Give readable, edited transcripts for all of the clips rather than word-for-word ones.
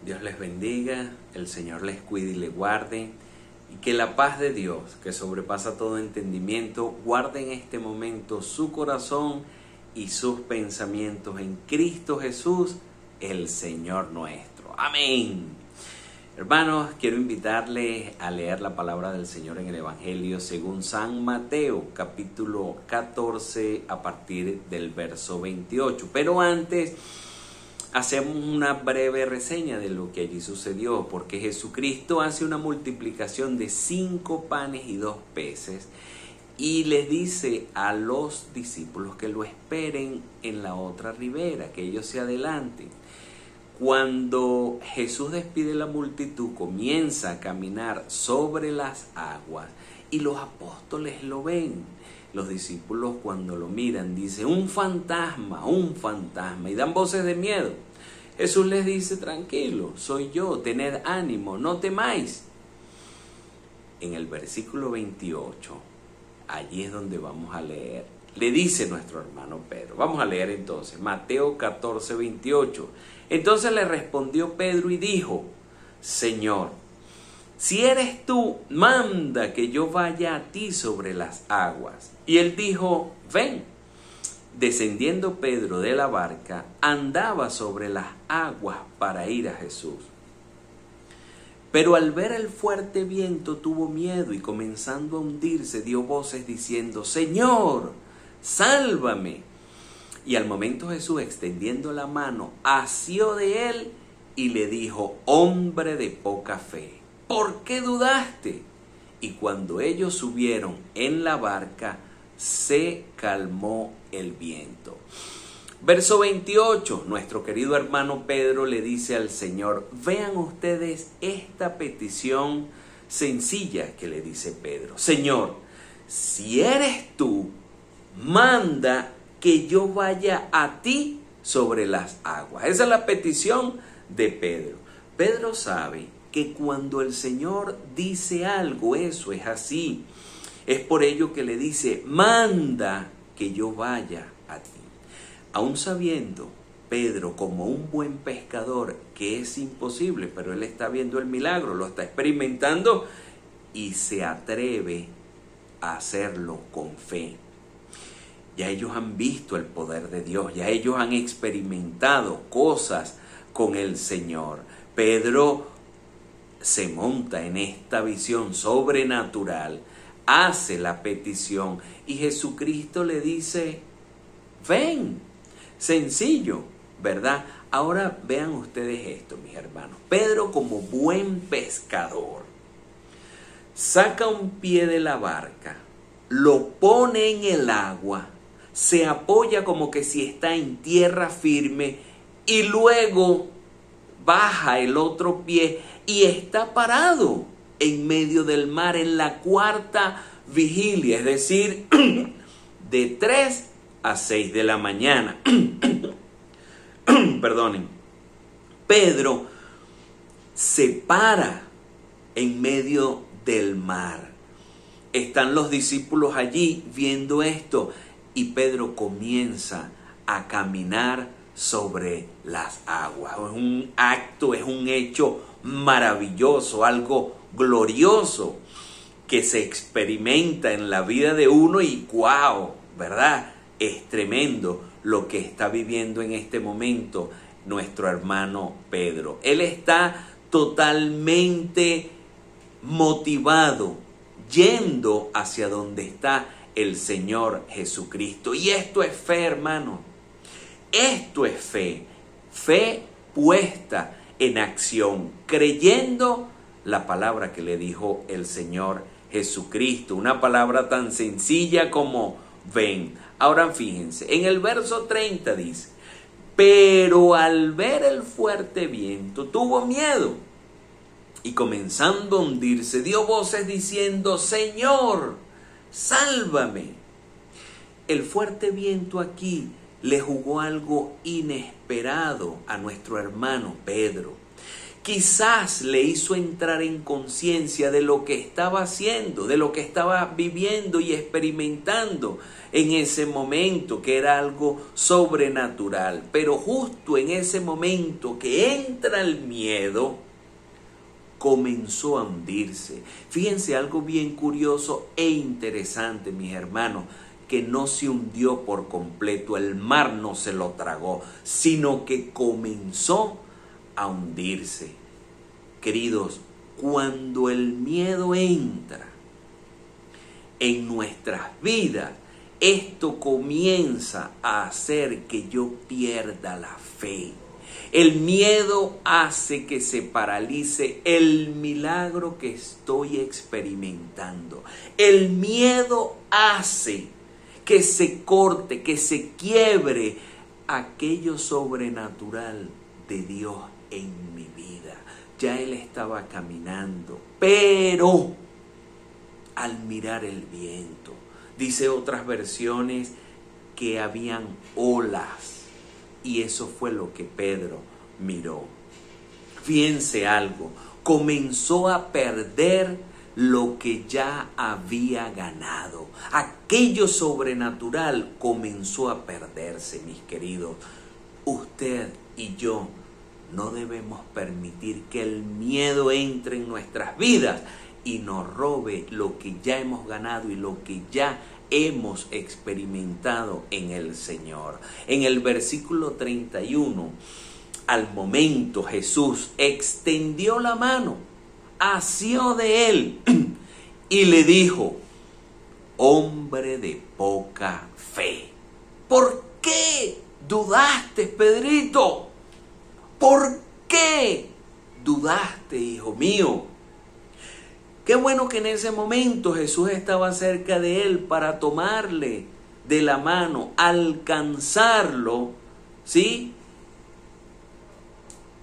Dios les bendiga, el Señor les cuide y les guarde, y que la paz de Dios, que sobrepasa todo entendimiento, guarde en este momento su corazón y sus pensamientos en Cristo Jesús, el Señor nuestro. Amén. Hermanos, quiero invitarles a leer la palabra del Señor en el Evangelio según San Mateo, capítulo 14, a partir del verso 28. Pero antes, hacemos una breve reseña de lo que allí sucedió, porque Jesucristo hace una multiplicación de 5 panes y 2 peces y les dice a los discípulos que lo esperen en la otra ribera, que ellos se adelanten. Cuando Jesús despide la multitud, comienza a caminar sobre las aguas y los apóstoles lo ven. Los discípulos, cuando lo miran, dicen: un fantasma, y dan voces de miedo. Jesús les dice: tranquilo, soy yo, tened ánimo, no temáis. En el versículo 28, allí es donde vamos a leer. Le dice nuestro hermano Pedro. Vamos a leer entonces, Mateo 14, 28. Entonces le respondió Pedro y dijo: Señor, si eres tú, manda que yo vaya a ti sobre las aguas. Y él dijo: ven. Descendiendo Pedro de la barca, andaba sobre las aguas para ir a Jesús. Pero al ver el fuerte viento tuvo miedo y, comenzando a hundirse, dio voces diciendo: Señor, sálvame. Y al momento Jesús, extendiendo la mano, asió de él y le dijo: hombre de poca fe, ¿por qué dudaste? Y cuando ellos subieron en la barca, se calmó el viento. Verso 28, nuestro querido hermano Pedro le dice al Señor: vean ustedes esta petición sencilla que le dice Pedro. Señor, si eres tú, manda que yo vaya a ti sobre las aguas. Esa es la petición de Pedro. Pedro sabe que cuando el Señor dice algo, eso es así. Es por ello que le dice: manda que yo vaya a ti. Aún sabiendo Pedro, como un buen pescador, que es imposible, pero él está viendo el milagro, lo está experimentando y se atreve a hacerlo con fe. Ya ellos han visto el poder de Dios, ya ellos han experimentado cosas con el Señor. Pedro se monta en esta visión sobrenatural, hace la petición y Jesucristo le dice: ven. Sencillo, ¿verdad? Ahora vean ustedes esto, mis hermanos. Pedro, como buen pescador, saca un pie de la barca, lo pone en el agua, se apoya como que si está en tierra firme y luego baja el otro pie y está parado en medio del mar en la cuarta vigilia, es decir, de 3 a 6 de la mañana. Perdonen. Pedro se para en medio del mar. Están los discípulos allí viendo esto y Pedro comienza a caminar sobre las aguas. Es un acto, es un hecho maravilloso, algo glorioso que se experimenta en la vida de uno y ¡guau! ¿Verdad? Es tremendo lo que está viviendo en este momento nuestro hermano Pedro. Él está totalmente motivado, yendo hacia donde está el Señor Jesucristo. Y esto es fe, hermano. Esto es fe. Fe puesta en acción, creyendo la palabra que le dijo el Señor Jesucristo. Una palabra tan sencilla como ven. Ahora fíjense, en el verso 30 dice: pero al ver el fuerte viento tuvo miedo y, comenzando a hundirse, dio voces diciendo: Señor, sálvame. El fuerte viento aquí le jugó algo inesperado a nuestro hermano Pedro, quizás le hizo entrar en conciencia de lo que estaba haciendo, de lo que estaba viviendo y experimentando en ese momento, que era algo sobrenatural. Pero justo en ese momento que entra el miedo, comenzó a hundirse. Fíjense, algo bien curioso e interesante, mis hermanos, que no se hundió por completo, el mar no se lo tragó, sino que comenzó a hundirse. Queridos, cuando el miedo entra en nuestras vidas, esto comienza a hacer que yo pierda la fe. El miedo hace que se paralice el milagro que estoy experimentando. El miedo hace que se corte, que se quiebre aquello sobrenatural de Dios en mi vida. Ya Él estaba caminando, pero al mirar el viento, dice otras versiones que habían olas. Y eso fue lo que Pedro miró. Fíjense algo, comenzó a perder lo que ya había ganado. Aquello sobrenatural comenzó a perderse, mis queridos. Usted y yo no debemos permitir que el miedo entre en nuestras vidas y nos robe lo que ya hemos ganado y lo que ya hemos experimentado en el Señor. En el versículo 31, al momento Jesús extendió la mano, asió de él y le dijo: hombre de poca fe, ¿por qué dudaste, Pedrito? ¿Por qué dudaste, hijo mío? Qué bueno que en ese momento Jesús estaba cerca de él para tomarle de la mano, alcanzarlo, ¿sí?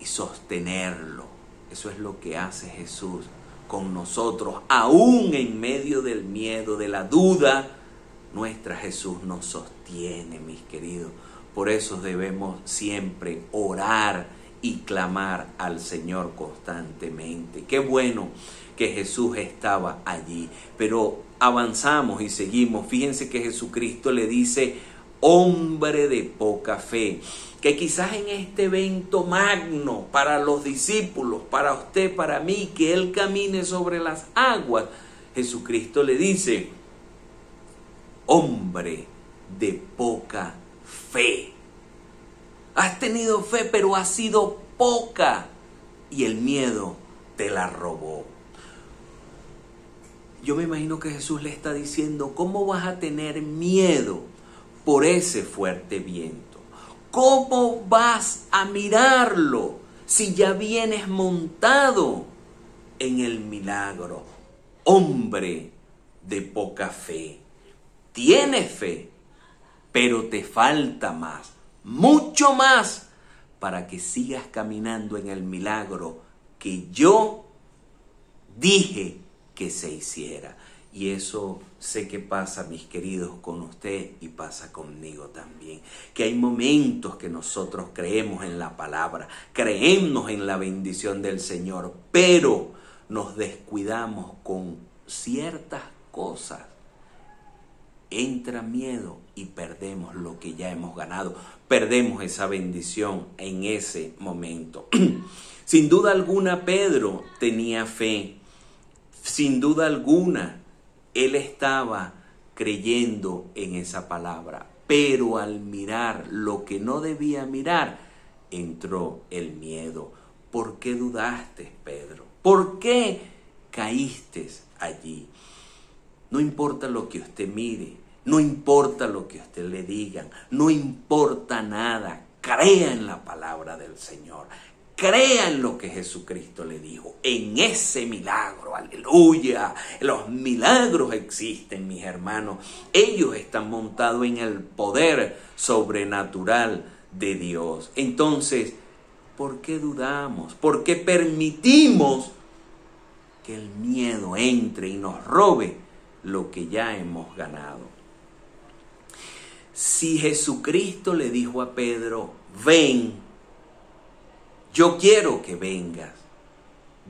Y sostenerlo. Eso es lo que hace Jesús con nosotros, aún en medio del miedo, de la duda. Nuestra Jesús nos sostiene, mis queridos. Por eso debemos siempre orar y clamar al Señor constantemente. Qué bueno que Jesús estaba allí, pero avanzamos y seguimos. Fíjense que Jesucristo le dice: hombre de poca fe, que quizás en este evento magno para los discípulos, para usted, para mí, que Él camine sobre las aguas, Jesucristo le dice: hombre de poca fe. Has tenido fe, pero ha sido poca y el miedo te la robó. Yo me imagino que Jesús le está diciendo: ¿cómo vas a tener miedo por ese fuerte viento? ¿Cómo vas a mirarlo si ya vienes montado en el milagro? Hombre de poca fe. Tienes fe, pero te falta más, mucho más, para que sigas caminando en el milagro que yo dije que se hiciera. Y eso sé que pasa, mis queridos, con usted y pasa conmigo también. Que hay momentos que nosotros creemos en la palabra, creemos en la bendición del Señor, pero nos descuidamos con ciertas cosas. Entra miedo y perdemos lo que ya hemos ganado. Perdemos esa bendición en ese momento. Sin duda alguna, Pedro tenía fe. Sin duda alguna, él estaba creyendo en esa palabra. Pero al mirar lo que no debía mirar, entró el miedo. ¿Por qué dudaste, Pedro? ¿Por qué caíste allí? No importa lo que usted mire, no importa lo que usted le digan, no importa nada. Crea en la palabra del Señor. Crea en lo que Jesucristo le dijo, en ese milagro, aleluya. Los milagros existen, mis hermanos. Ellos están montados en el poder sobrenatural de Dios. Entonces, ¿por qué dudamos? ¿Por qué permitimos que el miedo entre y nos robe lo que ya hemos ganado? Si Jesucristo le dijo a Pedro: ven, yo quiero que vengas,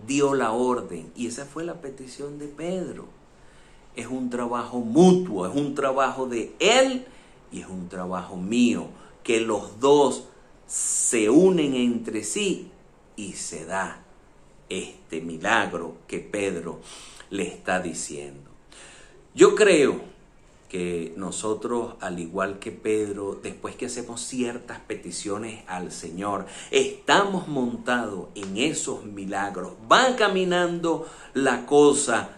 dio la orden. Y esa fue la petición de Pedro. Es un trabajo mutuo, es un trabajo de él y es un trabajo mío, que los dos se unen entre sí y se da este milagro que Pedro le está diciendo. Yo creo que nosotros, al igual que Pedro, después que hacemos ciertas peticiones al Señor, estamos montados en esos milagros, va caminando la cosa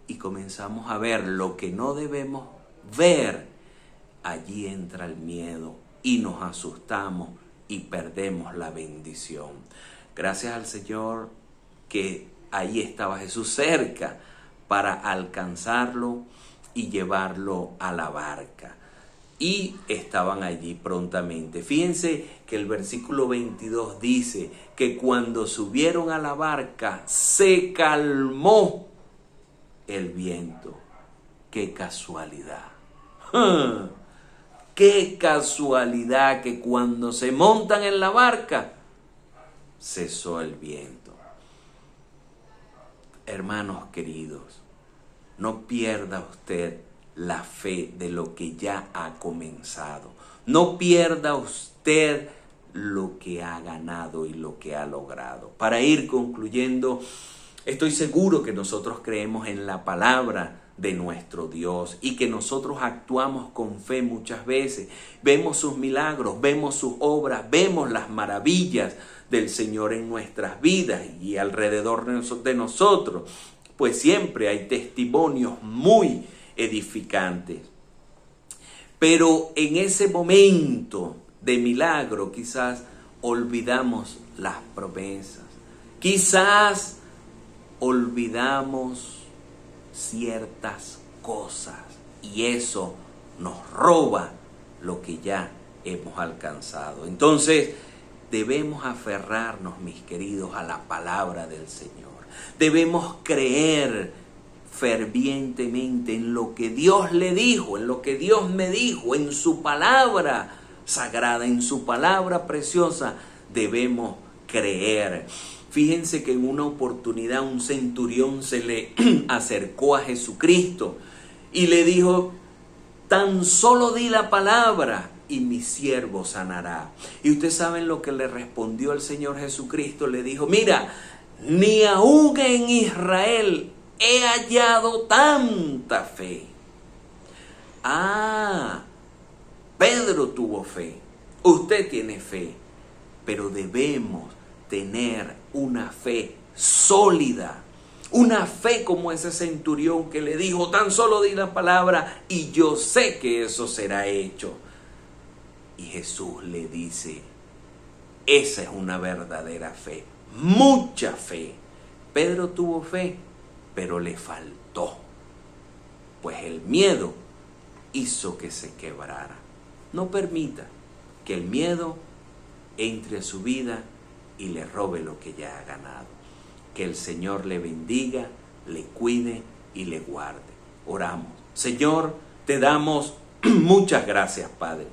y comenzamos a ver lo que no debemos ver. Allí entra el miedo y nos asustamos y perdemos la bendición. Gracias al Señor que ahí estaba Jesús cerca para alcanzarlo y llevarlo a la barca. Y estaban allí prontamente. Fíjense que el versículo 22 dice que cuando subieron a la barca se calmó el viento. ¡Qué casualidad! ¡Qué casualidad que cuando se montan en la barca cesó el viento! Hermanos queridos, no pierda usted la fe de lo que ya ha comenzado. No pierda usted lo que ha ganado y lo que ha logrado. Para ir concluyendo, estoy seguro que nosotros creemos en la palabra de nuestro Dios y que nosotros actuamos con fe muchas veces. Vemos sus milagros, vemos sus obras, vemos las maravillas del Señor en nuestras vidas y alrededor de nosotros. Pues siempre hay testimonios muy edificantes. Pero en ese momento de milagro quizás olvidamos las promesas. Quizás olvidamos ciertas cosas y eso nos roba lo que ya hemos alcanzado. Entonces debemos aferrarnos, mis queridos, a la palabra del Señor. Debemos creer fervientemente en lo que Dios le dijo, en lo que Dios me dijo, en su palabra sagrada, en su palabra preciosa. Debemos creer. Fíjense que en una oportunidad un centurión se le acercó a Jesucristo y le dijo: tan solo di la palabra y mi siervo sanará. Y ustedes saben lo que le respondió el Señor Jesucristo. Le dijo: mira, ni aún en Israel he hallado tanta fe. Pedro tuvo fe, usted tiene fe, pero debemos tener una fe sólida, una fe como ese centurión que le dijo: tan solo di la palabra y yo sé que eso será hecho. Y Jesús le dice: esa es una verdadera fe, mucha fe. Pedro tuvo fe, pero le faltó, pues el miedo hizo que se quebrara. No permita que el miedo entre a su vida y le robe lo que ya ha ganado. Que el Señor le bendiga, le cuide y le guarde. Oramos. Señor, te damos muchas gracias, Padre,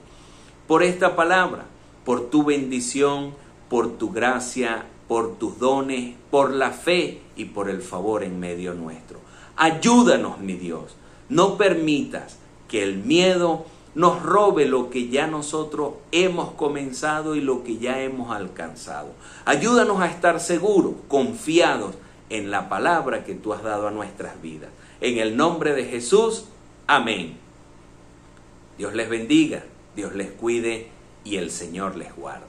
por esta palabra, por tu bendición, por tu gracia, por tus dones, por la fe y por el favor en medio nuestro. Ayúdanos, mi Dios. No permitas que el miedo nos robe lo que ya nosotros hemos comenzado y lo que ya hemos alcanzado. Ayúdanos a estar seguros, confiados en la palabra que tú has dado a nuestras vidas. En el nombre de Jesús, amén. Dios les bendiga, Dios les cuide y el Señor les guarde.